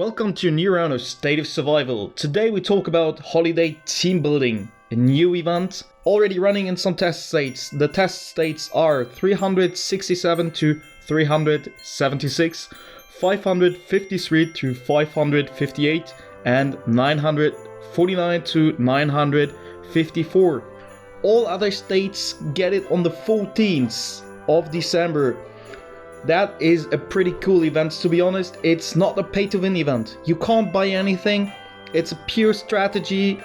Welcome to a new round of State of Survival. Today we talk about Holiday Team Building, a new event already running in some test states. The test states are 367 to 376, 553 to 558, and 949 to 954. All other states get it on the 14th of December. That is a pretty cool event, to be honest. It's not a pay-to-win event. You can't buy anything. It's a pure strategy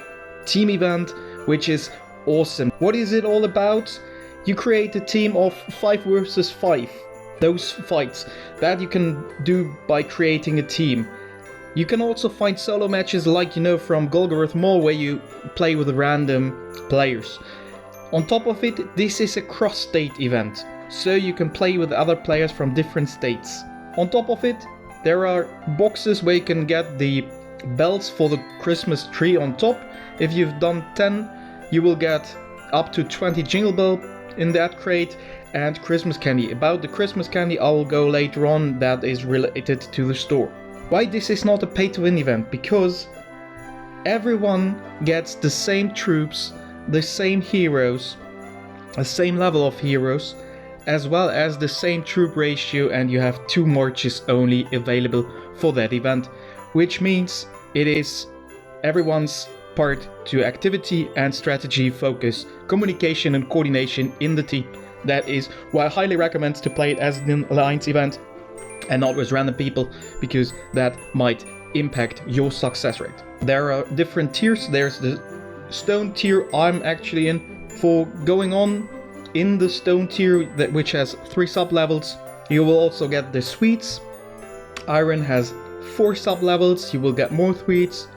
team event, which is awesome. What is it all about? You create a team of 5 versus 5. Those fights that you can do by creating a team. You can also find solo matches like you know from Golgoroth Mall, where you play with random players. On top of it, this is a cross-state event, so you can play with other players from different states. On top of it, there are boxes where you can get the bells for the Christmas tree on top. If you've done 10, you will get up to 20 Jingle Bell in that crate, and Christmas candy. About the Christmas candy I will go later on, that is related to the store. Why this is not a pay-to-win event? Because everyone gets the same troops, the same heroes, the same level of heroes, as well as the same troop ratio, and you have 2 marches only available for that event, which means it is everyone's part to activity and strategy focus, communication and coordination in the team. That is why I highly recommend to play it as an alliance event and not with random people, because that might impact your success rate. There are different tiers. There's the stone tier I'm actually in. For going on in the stone tier, which has 3 sub-levels, you will also get the sweets. Iron has 4 sub-levels, you will get more sweets.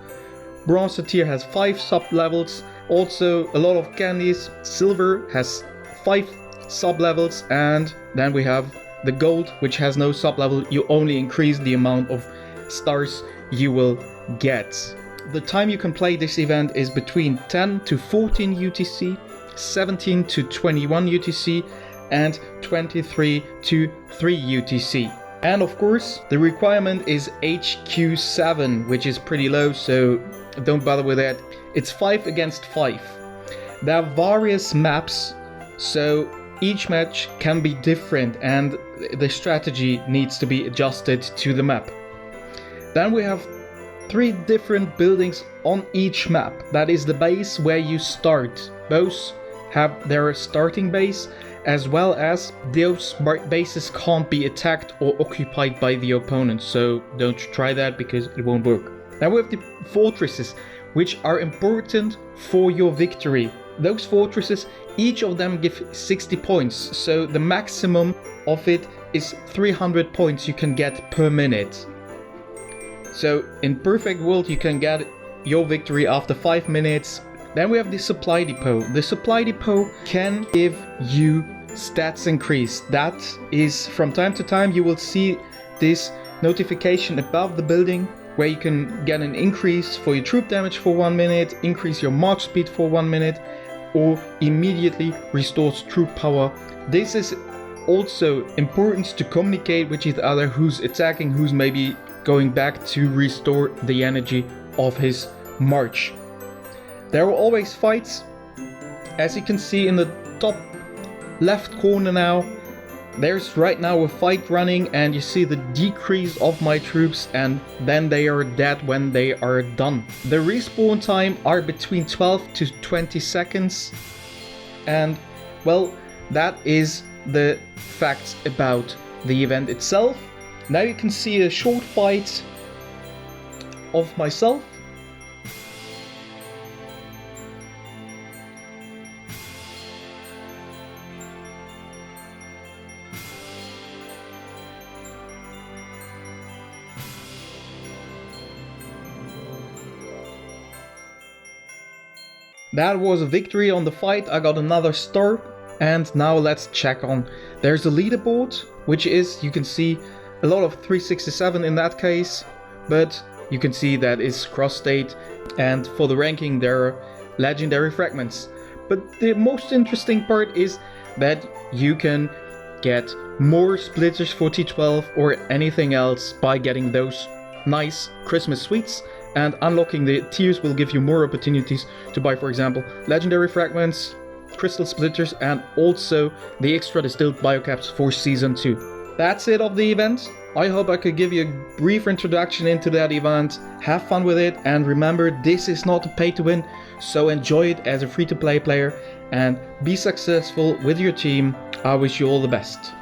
Bronze tier has 5 sub-levels, also a lot of candies. Silver has 5 sub-levels, and then we have the gold, which has no sub-level. You only increase the amount of stars you will get. The time you can play this event is between 10 to 14 UTC, 17 to 21 UTC, and 23 to 3 UTC. And of course, the requirement is HQ7, which is pretty low, so don't bother with that. It's 5 against 5. There are various maps, so each match can be different and the strategy needs to be adjusted to the map. Then we have 3 different buildings on each map. That is the base where you start. Both have their starting base, as well as those bases can't be attacked or occupied by the opponent, so don't try that because it won't work. Now we have the fortresses, which are important for your victory. Those fortresses, each of them give 60 points, so the maximum of it is 300 points you can get per minute. So in perfect world you can get your victory after 5 minutes. Then we have the supply depot. The supply depot can give you stats increase. That is, from time to time you will see this notification above the building where you can get an increase for your troop damage for 1 minute, increase your march speed for 1 minute, or immediately restores troop power. This is also important to communicate with each other who's attacking, who's maybe going back to restore the energy of his march. There are always fights. As you can see in the top left corner now, there's right now a fight running, and you see the decrease of my troops, and then they are dead when they are done. The respawn time are between 12 to 20 seconds, and well, that is the facts about the event itself. Now you can see a short fight of myself. That was a victory on the fight. I got another star. And now let's check on. There's a leaderboard, which is, you can see a lot of 367 in that case, but you can see that is cross-state, and for the ranking there are legendary fragments. But the most interesting part is that you can get more splitters for T12 or anything else by getting those nice Christmas sweets, and unlocking the tiers will give you more opportunities to buy, for example, legendary fragments, crystal splitters, and also the extra distilled biocaps for season 2. That's it of the event. I hope I could give you a brief introduction into that event. Have fun with it, and remember, this is not a pay to win, so enjoy it as a free to play player and be successful with your team. I wish you all the best.